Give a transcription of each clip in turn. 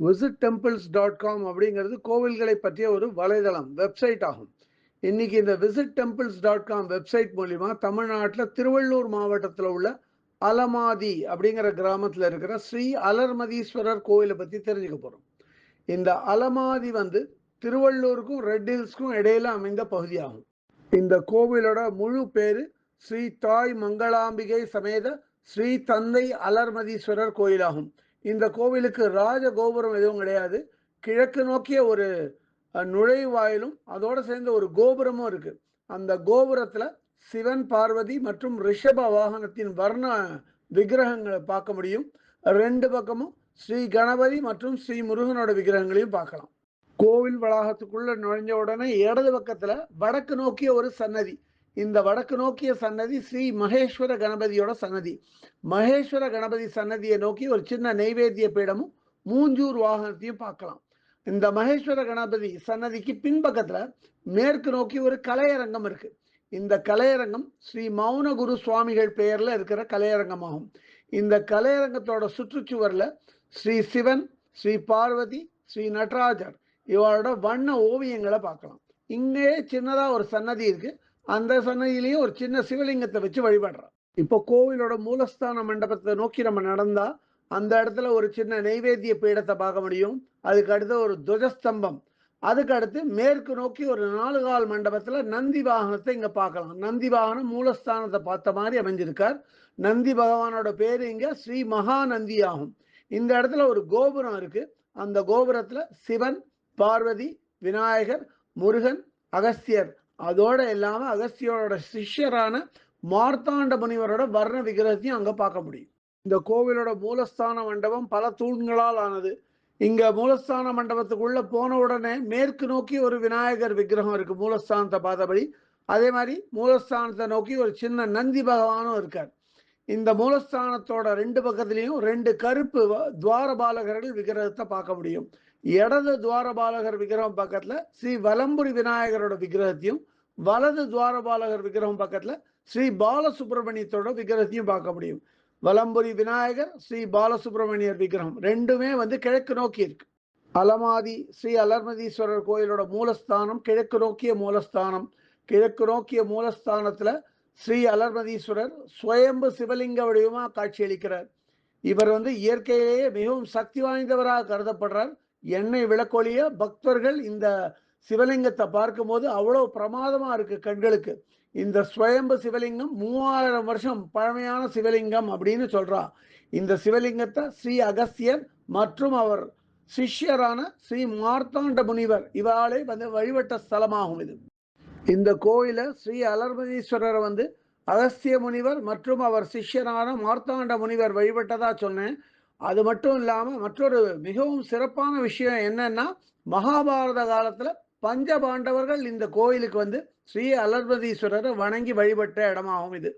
visittemples.com அப்படிங்கிறது கோவில்களை பற்றிய ஒரு வலைதளம், வெப்சைட் ஆகும். இன்னைக்கு இந்த visittemples.com வெப்சைட் மூலிமா தமிழ்நாட்டில் திருவள்ளூர் மாவட்டத்தில் உள்ள அலமாதி அப்படிங்கிற கிராமத்தில் இருக்கிற ஸ்ரீ அலர்மதீஸ்வரர் கோவிலை பற்றி தெரிஞ்சுக்க போகிறோம். இந்த அலமாதி திருவள்ளூருக்கும் ரெட் ஹில்ஸ்க்கும் இடையில அமைந்த பகுதியாகும். இந்த கோவிலோட முழு பேரு ஸ்ரீ தாய் மங்களாம்பிகை சமேத ஸ்ரீ தந்தை அலர்மதீஸ்வரர் கோயிலாகும். இந்த கோவிலுக்கு ராஜ கோபுரம் எதுவும் கிடையாது. கிழக்கு நோக்கிய ஒரு நுழைவாயிலும் அதோட சேர்ந்து ஒரு கோபுரமும் இருக்கு. அந்த கோபுரத்துல சிவன், பார்வதி மற்றும் ரிஷப வாகனத்தின் வர்ண விக்கிரகங்களை பார்க்க முடியும். ரெண்டு பக்கமும் ஸ்ரீ கணபதி மற்றும் ஸ்ரீ முருகனோட விக்கிரகங்களையும் பார்க்கலாம். கோவில் வளாகத்துக்குள்ள நுழைஞ்ச உடனே இடது பக்கத்துல வடக்கு நோக்கிய ஒரு சன்னதி. இந்த வடக்கு நோக்கிய சன்னதி ஸ்ரீ மகேஸ்வர கணபதியோட சன்னதி. மகேஸ்வர கணபதி சன்னதியை நோக்கி ஒரு சின்ன நெய்வேத்திய பீடமும் மூஞ்சூர் வாகனத்தையும் பார்க்கலாம். இந்த மகேஸ்வர கணபதி சன்னதிக்கு பின்பக்கத்துல மேற்கு நோக்கி ஒரு கலையரங்கம் இருக்கு. இந்த கலையரங்கம் ஸ்ரீ மௌனகுரு சுவாமிகள் பெயர்ல இருக்கிற கலையரங்கமாகும். இந்த கலையரங்கத்தோட சுற்றுச்சுவர்ல ஸ்ரீ சிவன், ஸ்ரீ பார்வதி, ஸ்ரீ நடராஜர் இவரோட வண்ண ஓவியங்களை பார்க்கலாம். இங்கே சின்னதா ஒரு சன்னதி இருக்கு. அந்த சன்னதியிலையும் ஒரு சின்ன சிவலிங்கத்தை வச்சு வழிபடுறோம். இப்போ கோவிலோட மூலஸ்தான மண்டபத்தை நோக்கி நம்ம நடந்தா அந்த இடத்துல ஒரு சின்ன நெய்வேத்திய பீடத்தை பார்க்க முடியும். அதுக்கு அடுத்து ஒரு துவஜஸ்தம்பம். அதுக்கு அடுத்து மேற்கு நோக்கி ஒரு 4 கால் மண்டபத்துல நந்தி வாகனத்தை இங்க பார்க்கலாம். நந்தி வாகனம் மூலஸ்தானத்தை பார்த்த மாதிரி அமைஞ்சிருக்கார். நந்தி பகவானோட பேரு இங்க ஸ்ரீ மகாநந்தி ஆகும். இந்த இடத்துல ஒரு கோபுரம் இருக்கு. அந்த கோபுரத்துல சிவன், பார்வதி, விநாயகர், முருகன், அகஸ்தியர், அதோட இல்லாம அகஸ்தியரோட சிஷ்யரான மார்த்தாண்ட முனிவரோட வர்ண விக்கிரகத்தையும் அங்க பார்க்க முடியும். இந்த கோவிலோட மூலஸ்தான மண்டபம் பல தூண்களால் ஆனது. இங்க மூலஸ்தான மண்டபத்துக்குள்ள போன உடனே மேற்கு நோக்கி ஒரு விநாயகர் விக்கிரகம் இருக்கு மூலஸ்தானத்தை பார்த்தபடி. அதே மாதிரி மூலஸ்தானத்தை நோக்கி ஒரு சின்ன நந்தி பகவானும் இருக்கார். இந்த மூலஸ்தானத்தோட 2 பக்கத்திலையும் 2 கருப்பு துவாரபாலகர்கள் விக்கிரகத்தை பார்க்க முடியும். இடது துவாரபாலகர் விக்கிரகம் பக்கத்துல ஸ்ரீ வலம்புரி விநாயகரோட விக்கிரகத்தையும், வலது துவாரபாலகர் விக்கிரகம் பக்கத்துல ஸ்ரீ பாலசுப்ரமணியத்தோட விக்கிரகத்தையும் பார்க்க முடியும். வலம்புரி விநாயகர், ஸ்ரீ பாலசுப்ரமணியர் விக்கிரகம் ரெண்டுமே கிழக்கு நோக்கி இருக்கு. அலமாதி ஸ்ரீ அலர்மதீஸ்வரர் கோயிலோட மூலஸ்தானம் கிழக்கு நோக்கிய மூலஸ்தானம். கிழக்கு நோக்கிய மூலஸ்தானத்துல ஸ்ரீ அலர்மதீஸ்வரர் சுயம்பு சிவலிங்க வடிவமா காட்சியளிக்கிறார். இவர் இயற்கையிலேயே மிகவும் சக்தி வாய்ந்தவராக கருதப்படுறார். எண்ணெய் விளக்கொழிய பக்தர்கள் இந்த சிவலிங்கத்தை பார்க்கும் போது அவ்வளவு பிரமாதமா இருக்கு கண்களுக்கு. இந்த சுயம்பு சிவலிங்கம் 3000 வருஷம் பழமையான சிவலிங்கம் அப்படின்னு சொல்றா. இந்த சிவலிங்கத்தை ஸ்ரீ அகஸ்தியர் மற்றும் அவர் சிஷ்யரான ஸ்ரீ மார்த்தாண்ட முனிவர் இவாளே வழிபட்ட ஸ்தலமாகும் இது. இந்த கோயில ஸ்ரீ அலர்மதீஸ்வரரை அகஸ்திய முனிவர் மற்றும் அவர் சிஷ்யரான மார்த்தாண்ட முனிவர் வழிபட்டதா சொன்னேன். அது மட்டும் இல்லாம மற்றொரு மிகவும் சிறப்பான விஷயம் என்னன்னா, மகாபாரத காலத்துல பஞ்ச பாண்டவர்கள் இந்த கோயிலுக்கு ஸ்ரீ அலர்மதீஸ்வரரை வணங்கி வழிபட்ட இடமாகும் இது.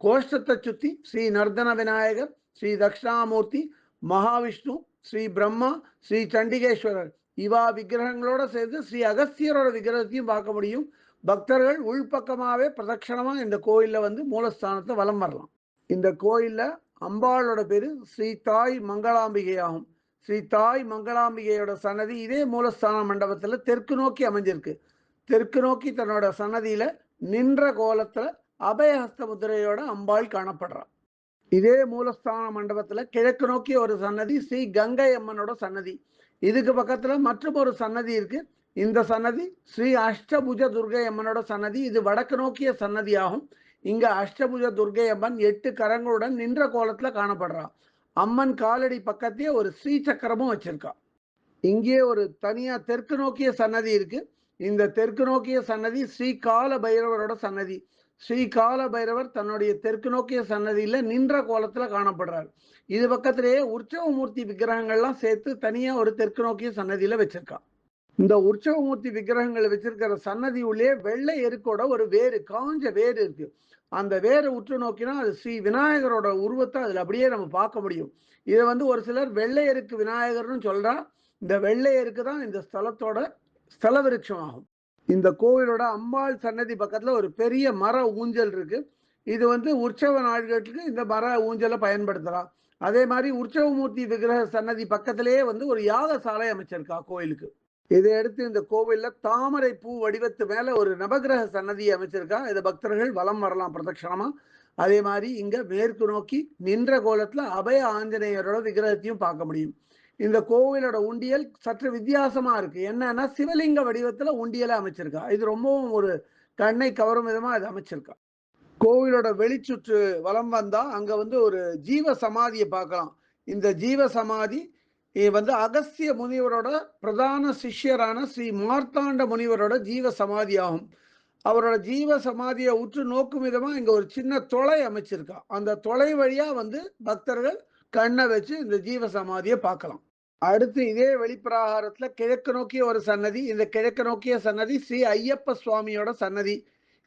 கோஷ்டத்தை சுத்தி ஸ்ரீ நர்தன விநாயகர், ஸ்ரீ தட்சிணாமூர்த்தி, மகாவிஷ்ணு, ஸ்ரீ பிரம்மா, ஸ்ரீ சண்டிகேஸ்வரர் இவா விக்கிரகங்களோட சேர்ந்து ஸ்ரீ அகஸ்தியரோட விக்கிரகத்தையும் பார்க்க முடியும். பக்தர்கள் உள்பக்கமாவே பிரதட்சணமா இந்த கோயில்ல மூலஸ்தானத்தை வலம் வரலாம். இந்த கோயில்ல அம்பாளோட பேரு ஸ்ரீ தாய் மங்களாம்பிகை ஆகும். ஸ்ரீ தாய் மங்களாம்பிகையோட சன்னதி இதே மூலஸ்தான மண்டபத்துல தெற்கு நோக்கி அமைஞ்சிருக்கு. தெற்கு நோக்கி தன்னோட சன்னதியில நின்ற கோலத்துல அபயஹஸ்த முதிரையோட அம்பாள் காணப்படுறா. இதே மூலஸ்தான மண்டபத்துல கிழக்கு நோக்கி ஒரு சன்னதி ஸ்ரீ கங்கை அம்மனோட சன்னதி. இதுக்கு பக்கத்துல மற்றும் ஒரு சன்னதி இருக்கு. இந்த சன்னதி ஸ்ரீ அஷ்டபுஜ துர்கை அம்மனோட சன்னதி. இது வடக்கு நோக்கிய சன்னதி ஆகும். இங்க அஷ்டபுஜ துர்கை அம்மன் 8 கரங்களுடன் நின்ற கோலத்துல காணப்படுறா. அம்மன் காலடி பக்கத்தையே ஒரு ஸ்ரீ சக்கரமும் வச்சிருக்கா. இங்கே ஒரு தனியா தெற்கு நோக்கிய சன்னதி இருக்கு. இந்த தெற்கு நோக்கிய சன்னதி ஸ்ரீ கால பைரவரோட சன்னதி. ஸ்ரீ கால பைரவர் தன்னுடைய தெற்கு நோக்கிய சன்னதியில நின்ற கோலத்துல காணப்படுறார். இது பக்கத்திலேயே உற்சவமூர்த்தி விக்கிரகங்கள்லாம் சேர்த்து தனியா ஒரு தெற்கு நோக்கிய சன்னதியில வச்சிருக்கா. இந்த உற்சவமூர்த்தி விக்கிரகங்களை வச்சிருக்கிற சன்னதி உள்ளே வெள்ளை எருக்கோட ஒரு வேறு, காஞ்ச வேறு இருக்கு. அந்த வேரை உற்று நோக்கினா அது ஸ்ரீ விநாயகரோட உருவத்தை அதுல அப்படியே நம்ம பார்க்க முடியும். இதை ஒரு சிலர் வெள்ளை எருக்கு விநாயகர்னு சொல்றா. இந்த வெள்ளை எருக்கு தான் இந்த ஸ்தலத்தோட ஸ்தல விருட்சம் ஆகும். இந்த கோவிலோட அம்பாள் சன்னதி பக்கத்துல ஒரு பெரிய மர ஊஞ்சல் இருக்கு. இது உற்சவ நாட்களுக்கு இந்த மர ஊஞ்சலை பயன்படுத்தலாம். அதே மாதிரி உற்சவமூர்த்தி விக்கிரக சன்னதி பக்கத்திலேயே வந்து ஒரு யாகசாலை அமைச்சிருக்கா கோயிலுக்கு. இதை அடுத்து இந்த கோவில்ல தாமரை பூ வடிவத்து மேல ஒரு நவகிரக சன்னதி அமைச்சிருக்கா. இதை பக்தர்கள் வலம் வரலாம் பிரதட்சணமா. அதே மாதிரி இங்க மேற்கு நோக்கி நின்ற கோலத்துல அபய ஆஞ்சநேயரோட விக்கிரகத்தையும் பார்க்க முடியும். இந்த கோவிலோட உண்டியல் சற்று வித்தியாசமா இருக்கு. என்னன்னா சிவலிங்க வடிவத்துல உண்டியலை அமைச்சிருக்கா. இது ரொம்பவும் ஒரு கண்ணை கவரும் விதமா இது அமைச்சிருக்கா. கோவிலோட வெளிச்சுற்று வலம் வந்தா அங்க வந்து ஒரு ஜீவ சமாதியை பார்க்கலாம். இந்த ஜீவ சமாதி வந்து அகஸ்திய முனிவரோட பிரதான சிஷ்யரான ஸ்ரீ மார்த்தாண்ட முனிவரோட ஜீவ சமாதி ஆகும். அவரோட ஜீவ சமாதியை உற்று நோக்கும் விதமா இங்க ஒரு சின்ன தொலை அமைச்சிருக்கா. அந்த தொலை வழியா வந்து பக்தர்கள் கண்ணை வச்சு இந்த ஜீவ சமாதியை பார்க்கலாம். அடுத்து இதே வெளிப்பிரகாரத்துல கிழக்கு நோக்கிய ஒரு சன்னதி. இந்த கிழக்கு நோக்கிய சன்னதி ஸ்ரீ ஐயப்ப சுவாமியோட சன்னதி.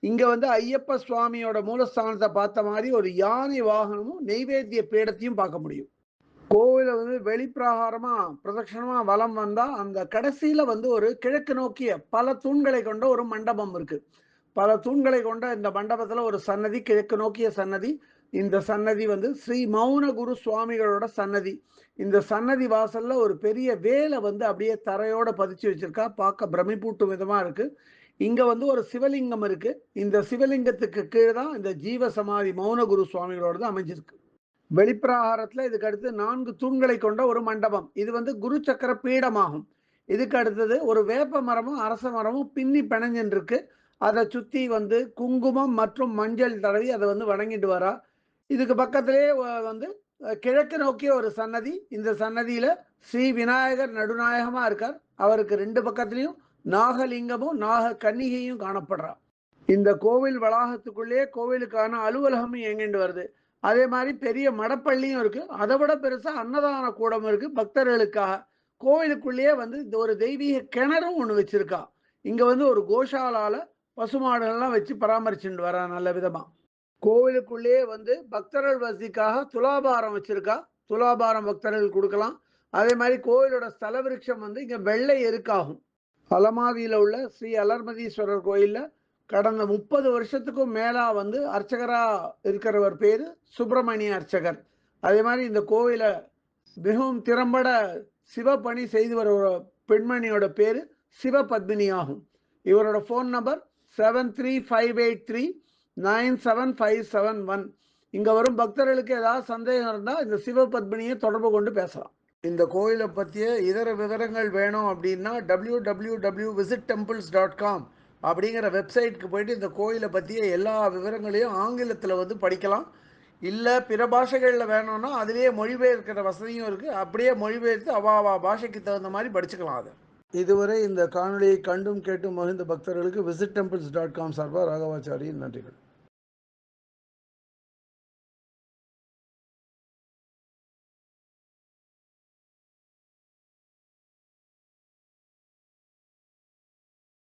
இங்க வந்து ஐயப்ப சுவாமியோட மூலஸ்தானத்தை பார்த்த மாதிரி ஒரு யானை வாகனமும் நெய்வேத்திய பீடத்தையும் பார்க்க முடியும். கோவில வந்து வெளிப்பிரகாரமா பிரதட்சணமா வலம் வந்தா அந்த கடைசியில வந்து ஒரு கிழக்கு நோக்கிய பல தூண்களை கொண்ட ஒரு மண்டபம் இருக்கு. பல தூண்களை கொண்ட இந்த மண்டபத்துல ஒரு சன்னதி, கிழக்கு நோக்கிய சன்னதி. இந்த சன்னதி வந்து ஸ்ரீ மௌனகுரு சுவாமிகளோட சன்னதி. இந்த சன்னதி வாசல்ல ஒரு பெரிய வேலை வந்து அப்படியே தரையோட பதிச்சு வச்சிருக்கா. பார்க்க பிரமிப்பூட்டும் விதமா இருக்கு. இங்க வந்து ஒரு சிவலிங்கம் இருக்கு. இந்த சிவலிங்கத்துக்கு கீழே தான் இந்த ஜீவ சமாதி மௌனகுரு சுவாமிகளோடது அமைஞ்சிருக்கு. வெளிப்பிரகாரத்துல இதுக்கு அடுத்து 4 தூண்களை கொண்ட ஒரு மண்டபம். இது வந்து குரு சக்கர பீடமாகும். இதுக்கு அடுத்தது ஒரு வேப்ப மரமும் அரச மரமும் பின்னி பிணைஞ்சுன்னு இருக்கு. அதை சுத்தி வந்து குங்குமம் மற்றும் மஞ்சள் தடவி அதை வந்து வணங்கிட்டு வரா. இதுக்கு பக்கத்திலே வந்து கிழக்கு நோக்கிய ஒரு சன்னதி. இந்த சன்னதியில ஸ்ரீ விநாயகர் நடுநாயகமா இருக்கார். அவருக்கு 2 பக்கத்திலையும் நாகலிங்கமும் நாக கன்னிகையும் காணப்படுறா. இந்த கோவில் வளாகத்துக்குள்ளே கோவிலுக்கான அலுவலகமும் இயங்கிட்டு வருது. அதே மாதிரி பெரிய மடப்பள்ளியும் இருக்கு. அதை விட பெருசா அன்னதான கூடம் இருக்கு பக்தர்களுக்காக. கோவிலுக்குள்ளேயே வந்து இந்த ஒரு தெய்வீக கிணறும் ஒண்ணு வச்சிருக்கா. இங்க வந்து ஒரு கோஷாலால பசுமாடுகள்லாம் வச்சு பராமரிச்சுட்டு வரா நல்ல விதமா. கோவிலுக்குள்ளேயே வந்து பக்தர்கள் வசதிக்காக துலாபாரம் வச்சிருக்கா. துலாபாரம் பக்தர்கள் கொடுக்கலாம். அதே மாதிரி கோவிலோட ஸ்தல விருட்சம் வந்து இங்க வெள்ளை எருக்காகும். அலமாதியில உள்ள ஸ்ரீ அலர்மதீஸ்வரர் கோயில்ல கடந்த 30 வருஷத்துக்கும் மேலா வந்து அர்ச்சகரா இருக்கிறவர் பேரு சுப்பிரமணிய அர்ச்சகர். அதே மாதிரி இந்த கோவில மிகவும் திறம்பட சிவப்பணி செய்து வர ஒரு பெண்மணியோட பேரு சிவபத்மினி ஆகும். இவரோட ஃபோன் நம்பர் 7358397571. இங்க வரும் பக்தர்களுக்கு ஏதாவது சந்தேகம் இருந்தா இந்த சிவபத்மினியை தொடர்பு கொண்டு பேசலாம். இந்த கோயிலை பற்றிய இதர விவரங்கள் வேணும் அப்படின்னா www.visittemples.com அப்படிங்கிற வெப்சைட்க்கு போயிட்டு இந்த கோயிலை பற்றிய எல்லா விவரங்களையும் ஆங்கிலத்தில் வந்து படிக்கலாம். இல்லை பிற பாஷைகளில் வேணும்னா அதிலேயே மொழிபெயர்க்கிற வசதியும் இருக்குது. அப்படியே மொழிபெயர்த்து அவாவா பாஷைக்கு தகுந்த மாதிரி படிச்சுக்கலாம் அதை. இதுவரை இந்த காணொலியை கண்டும் கேட்டும் மகிழ்ந்த பக்தர்களுக்கு visit temples.com சார்பாக ராகவாச்சாரியின் நன்றிகள்.